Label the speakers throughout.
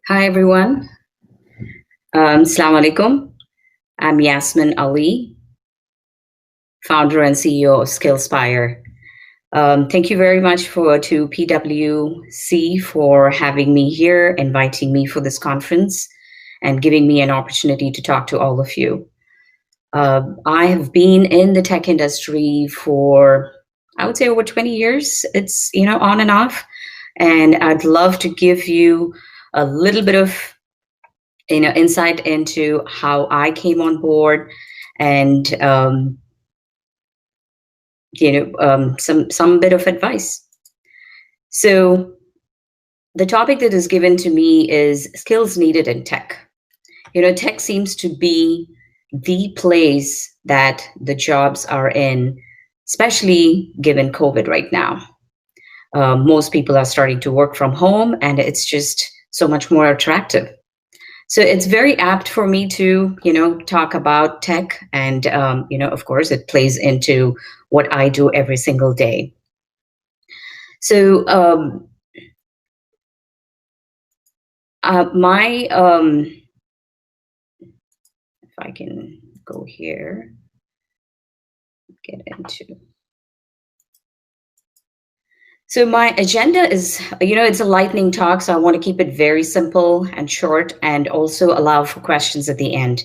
Speaker 1: Hi, everyone. Assalamu alaikum. I'm Yasmin Ali, founder and CEO of Skillspire. Thank you very much to PwC for having me here, inviting me for this conference, and giving me an opportunity to talk to all of you. I have been in the tech industry for, I would say, over 20 years. It's, on and off. And I'd love to give you a little bit of insight into how I came on board and some bit of advice. So the topic that is given to me is skills needed in tech. Tech seems to be the place that the jobs are in, especially given COVID right now. Most people are starting to work from home, and it's just so much more attractive. So it's very apt for me to, talk about tech. And, of course, it plays into what I do every single day. So if I can go here, get into. So my agenda is, it's a lightning talk, so I want to keep it very simple and short and also allow for questions at the end.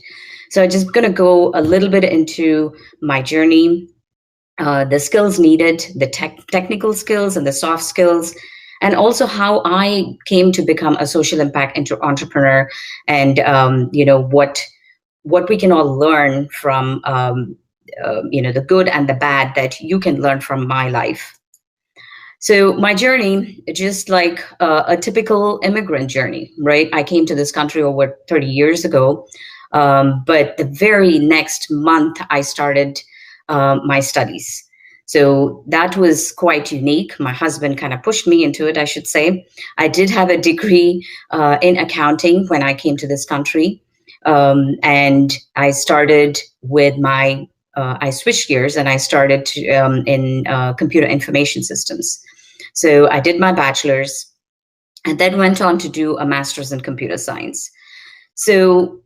Speaker 1: So I'm just going to go a little bit into my journey, the skills needed, the technical skills and the soft skills, and also how I came to become a social impact entrepreneur and, what we can all learn from, the good and the bad that you can learn from my life. So my journey, just like a typical immigrant journey, right? I came to this country over 30 years ago, but the very next month I started my studies. So that was quite unique. My husband kind of pushed me into it, I should say. I did have a degree in accounting when I came to this country. And I started with I switched gears and I started in computer information systems. So I did my bachelor's and then went on to do a master's in computer science. So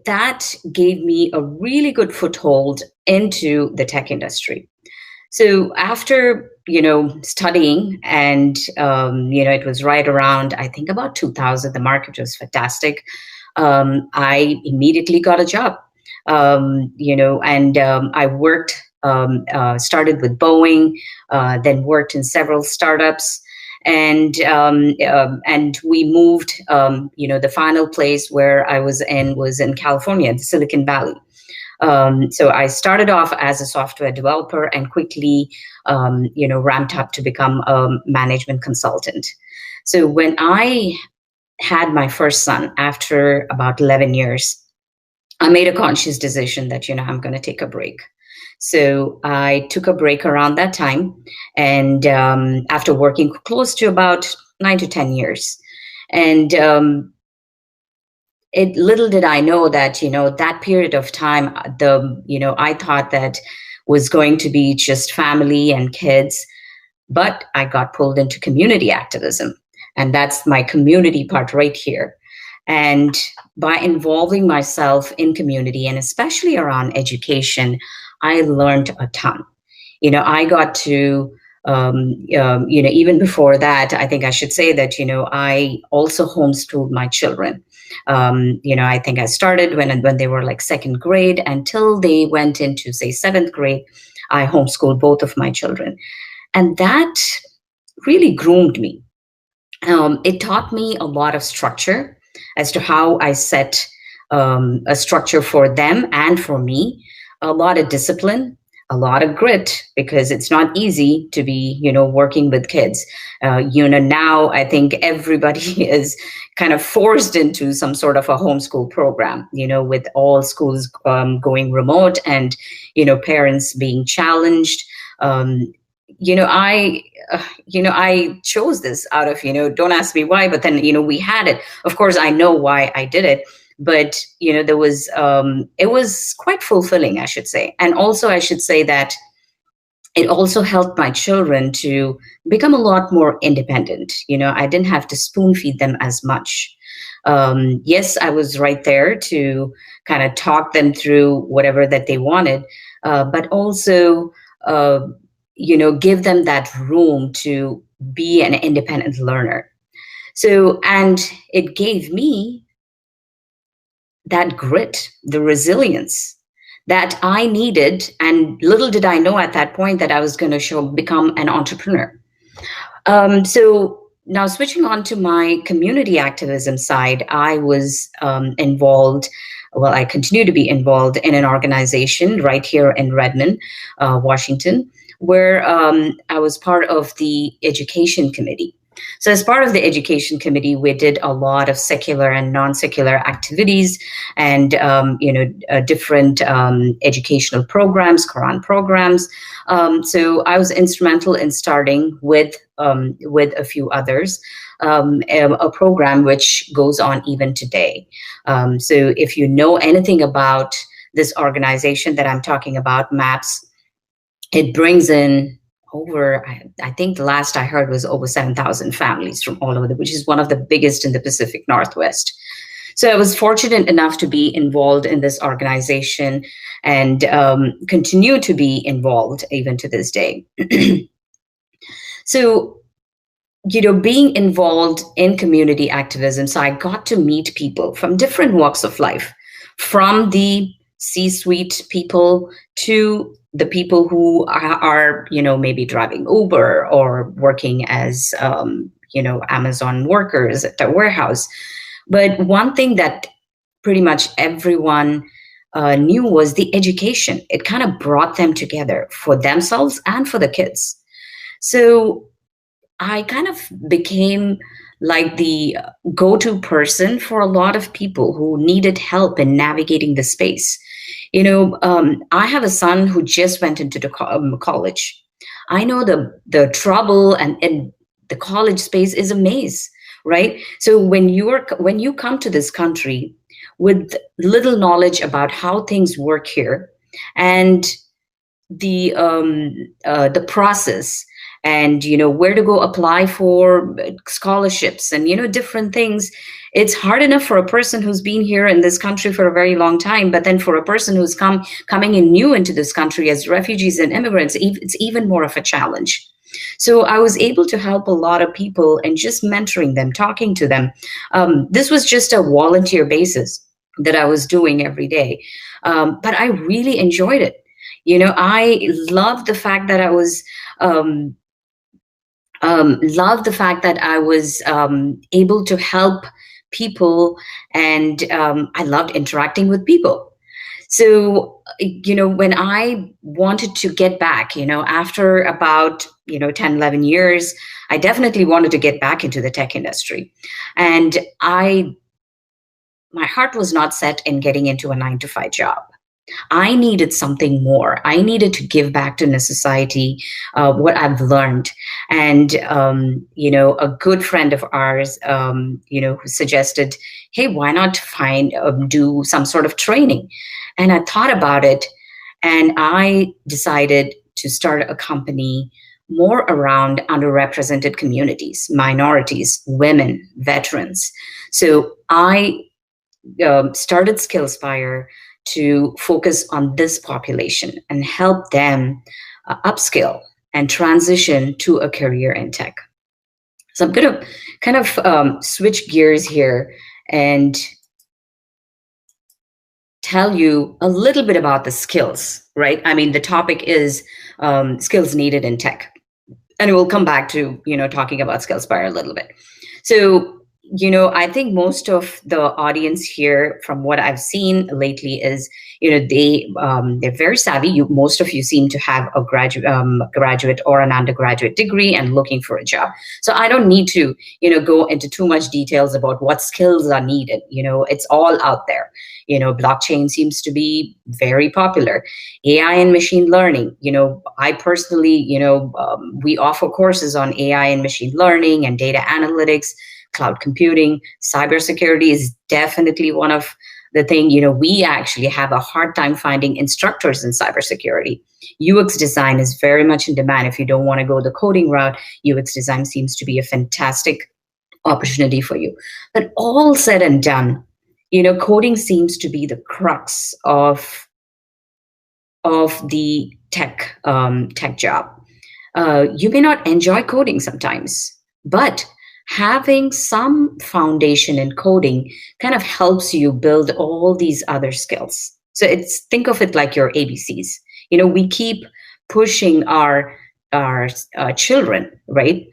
Speaker 1: that gave me a really good foothold into the tech industry. So after, studying and, it was right around, I think about 2000, the market was fantastic. I immediately got a job, and I worked, started with Boeing, then worked in several startups. And we moved, the final place where I was in California, the Silicon Valley. So I started off as a software developer and quickly, ramped up to become a management consultant. So when I had my first son after about 11 years, I made a conscious decision that, I'm going to take a break. So I took a break around that time, and after working close to about 9 to 10 years. And little did I know that, that period of time, I thought that was going to be just family and kids, but I got pulled into community activism. And that's my community part right here. And by involving myself in community and especially around education, I learned a ton. I got to, even before that, I think I should say that, I also homeschooled my children. I think I started when they were like second grade until they went into, say, seventh grade. I homeschooled both of my children. And that really groomed me. It taught me a lot of structure as to how I set a structure for them and for me, a lot of discipline, a lot of grit, because it's not easy to be, working with kids. Now I think everybody is kind of forced into some sort of a homeschool program, with all schools going remote and, parents being challenged. I chose this out of, don't ask me why, but then, we had it. Of course, I know why I did it, but, it was quite fulfilling, I should say. And also I should say that It also helped my children to become a lot more independent. I didn't have to spoon feed them as much. Yes, I was right there to kind of talk them through whatever that they wanted, but also, uh, give them that room to be an independent learner. So, and it gave me that grit, the resilience that I needed. And little did I know at that point that I was going to become an entrepreneur. So now switching on to my community activism side, I was involved. Well, I continue to be involved in an organization right here in Redmond, Washington, where I was part of the education committee. So, as part of the education committee, we did a lot of secular and non-secular activities, and different educational programs, Quran programs. So, I was instrumental in starting with a few others a program which goes on even today. So, if you know anything about this organization that I'm talking about, MAPS, it brings in over, I think the last I heard was over 7,000 families from all over, which is one of the biggest in the Pacific Northwest. So I was fortunate enough to be involved in this organization and continue to be involved even to this day. So, being involved in community activism, so I got to meet people from different walks of life, from the C-suite people to the people who are maybe driving Uber or working as, Amazon workers at the warehouse. But one thing that pretty much everyone knew was the education. It kind of brought them together for themselves and for the kids. So I kind of became like the go-to person for a lot of people who needed help in navigating the space. I have a son who just went into the college. I know the trouble and the college space is a maze, right? So when you come to this country with little knowledge about how things work here and the process, and where to go apply for scholarships and different things, it's hard enough for a person who's been here in this country for a very long time, but then for a person who's coming in new into this country as refugees and immigrants, it's even more of a challenge. So I was able to help a lot of people and just mentoring them, talking to them. This was just a volunteer basis that I was doing every day, but I really enjoyed it. I loved the fact that I was able to help people, and I loved interacting with people. So, when I wanted to get back, after about 10, 11 years, I definitely wanted to get back into the tech industry. And my heart was not set in getting into a 9-to-5 job. I needed something more. I needed to give back to the society what I've learned. And, a good friend of ours, who suggested, hey, why not do some sort of training? And I thought about it, and I decided to start a company more around underrepresented communities, minorities, women, veterans. So I started Skillspire to focus on this population and help them upskill and transition to a career in tech. So I'm going to kind of switch gears here and tell you a little bit about the skills, right? I mean, the topic is skills needed in tech. And we'll come back to, talking about Skillspire a little bit. So, I think most of the audience here, from what I've seen lately, is they're very savvy. Most of you seem to have a graduate or an undergraduate degree and looking for a job. So I don't need to go into too much details about what skills are needed. It's all out there. Blockchain seems to be very popular. AI and machine learning. I personally, we offer courses on AI and machine learning and data analytics. Cloud computing, cybersecurity is definitely one of the thing, we actually have a hard time finding instructors in cybersecurity. UX design is very much in demand. If you don't want to go the coding route, UX design seems to be a fantastic opportunity for you. But all said and done, coding seems to be the crux of the tech job. You may not enjoy coding sometimes, but having some foundation in coding kind of helps you build all these other skills. So think of it like your ABCs. We keep pushing our children, right?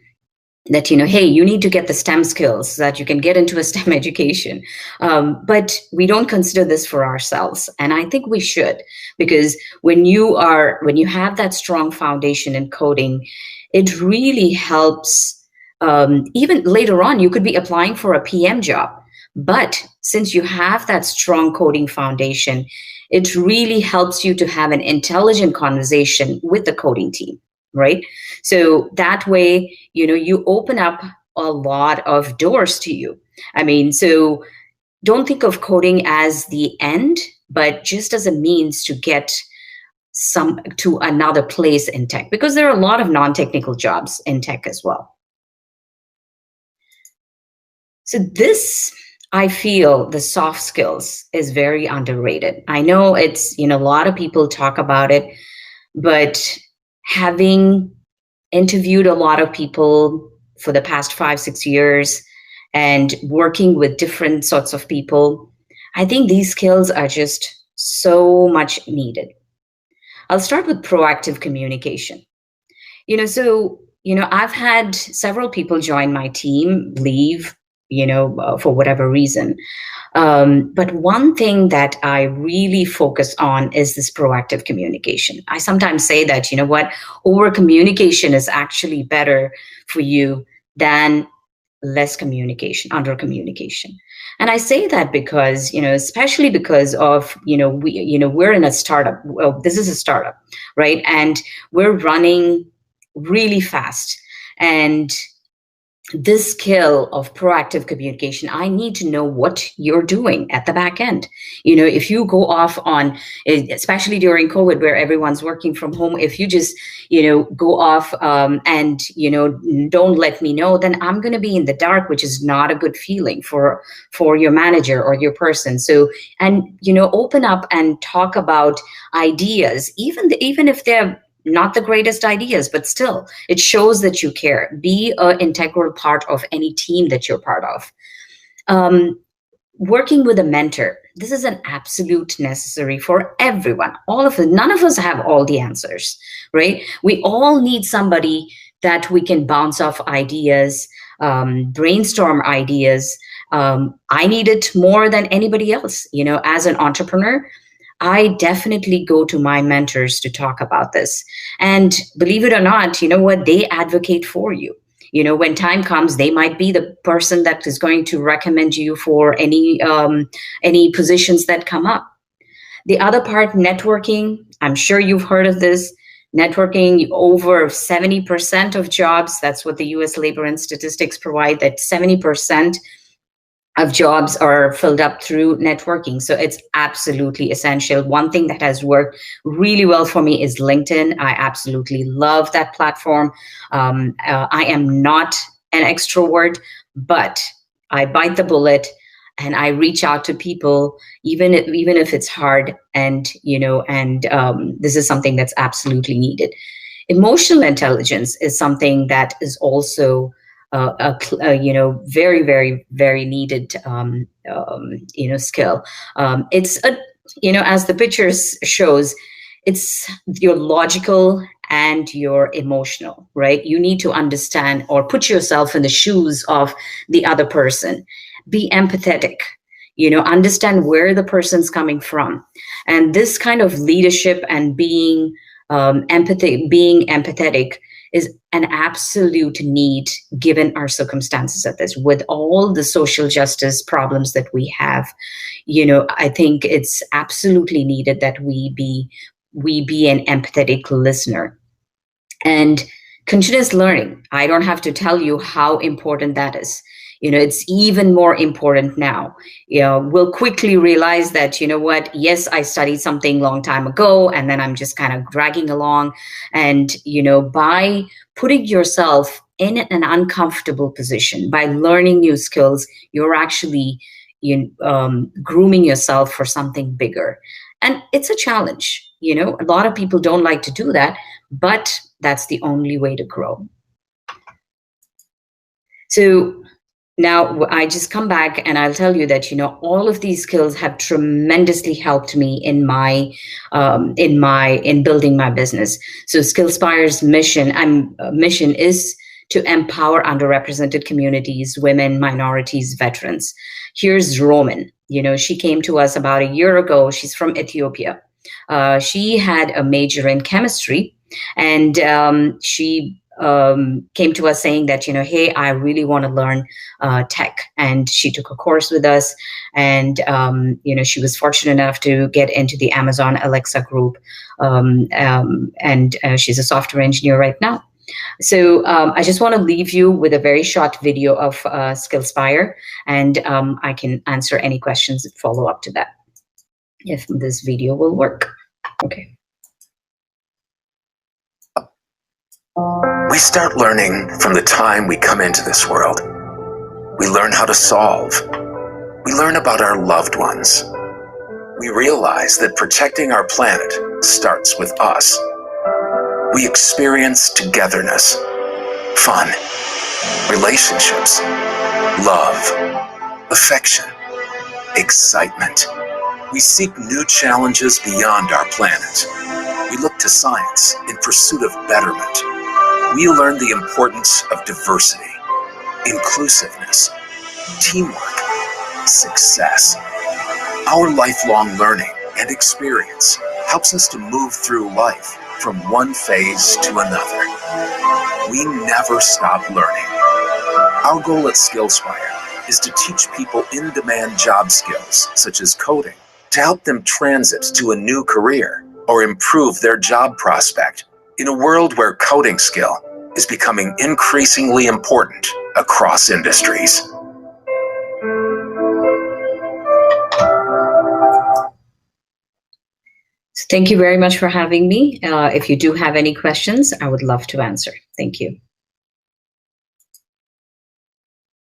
Speaker 1: That, hey, you need to get the STEM skills so that you can get into a STEM education. But we don't consider this for ourselves. And I think we should, because when you have that strong foundation in coding, it really helps. Even later on, you could be applying for a PM job. But since you have that strong coding foundation, it really helps you to have an intelligent conversation with the coding team, right? So that way, you open up a lot of doors to you. I mean, so don't think of coding as the end, but just as a means to get to another place in tech, because there are a lot of non-technical jobs in tech as well. So this, I feel, the soft skills is very underrated. I know it's, a lot of people talk about it, but having interviewed a lot of people for the past 5-6 years and working with different sorts of people, I think these skills are just so much needed. I'll start with proactive communication. I've had several people join my team, leave, for whatever reason. But one thing that I really focus on is this proactive communication. I sometimes say that, over communication is actually better for you than less communication, under communication. And I say that because, especially because of, we're in a startup. Well, this is a startup, right? And we're running really fast. And this skill of proactive communication, I need to know what you're doing at the back end. If you go off on, especially during COVID where everyone's working from home, if you just, go off and, don't let me know, then I'm going to be in the dark, which is not a good feeling for your manager or your person. So, and, open up and talk about ideas, even if they're not the greatest ideas, but still, it shows that you care. Be an integral part of any team that you're part of. Working with a mentor. This is an absolute necessary for everyone. All of us, none of us have all the answers, right? We all need somebody that we can bounce off ideas, brainstorm ideas. I need it more than anybody else. As an entrepreneur, I definitely go to my mentors to talk about this. And believe it or not, they advocate for you. When time comes, they might be the person that is going to recommend you for any positions that come up. The other part, networking. I'm sure you've heard of this. Networking, over 70% of jobs, that's what the US Labor and Statistics provide, that 70% of jobs are filled up through networking. So it's absolutely essential. One thing that has worked really well for me is LinkedIn. I absolutely love that platform. I am not an extrovert, but I bite the bullet and I reach out to people, even if it's hard. And, this is something that's absolutely needed. Emotional intelligence is something that is also very, very, very needed, skill. It's as the pictures shows, it's your logical and your emotional, right? You need to understand or put yourself in the shoes of the other person. Be empathetic. Understand where the person's coming from, and this kind of leadership and being empathetic is an absolute need given our circumstances at this. With all the social justice problems that we have, I think it's absolutely needed that we be an empathetic listener. And continuous learning, I don't have to tell you how important that is. it's even more important now. We'll quickly realize that, yes, I studied something long time ago, and then I'm just kind of dragging along. And, by putting yourself in an uncomfortable position, by learning new skills, you're actually grooming yourself for something bigger. And it's a challenge. A lot of people don't like to do that, but that's the only way to grow. So now I just come back and I'll tell you that, all of these skills have tremendously helped me in building my business. So Skillspire's mission is to empower underrepresented communities, women, minorities, veterans. Here's Roman. She came to us about a year ago. She's from Ethiopia. She had a major in chemistry, and she came to us saying that, hey, I really want to learn tech. And she took a course with us, and, she was fortunate enough to get into the Amazon Alexa group. And she's a software engineer right now. So I just want to leave you with a very short video of Skillspire, and I can answer any questions that follow up to that, if this video will work. Okay.
Speaker 2: We start learning from the time we come into this world. We learn how to solve. We learn about our loved ones. We realize that protecting our planet starts with us. We experience togetherness, fun, relationships, love, affection, excitement. We seek new challenges beyond our planet. We look to science in pursuit of betterment. We learn the importance of diversity, inclusiveness, teamwork, success. Our lifelong learning and experience helps us to move through life from one phase to another. We never stop learning. Our goal at Skillspire is to teach people in-demand job skills, such as coding, to help them transit to a new career or improve their job prospect in a world where coding skill is becoming increasingly important across industries.
Speaker 1: Thank you very much for having me. If you do have any questions, I would love to answer. Thank you.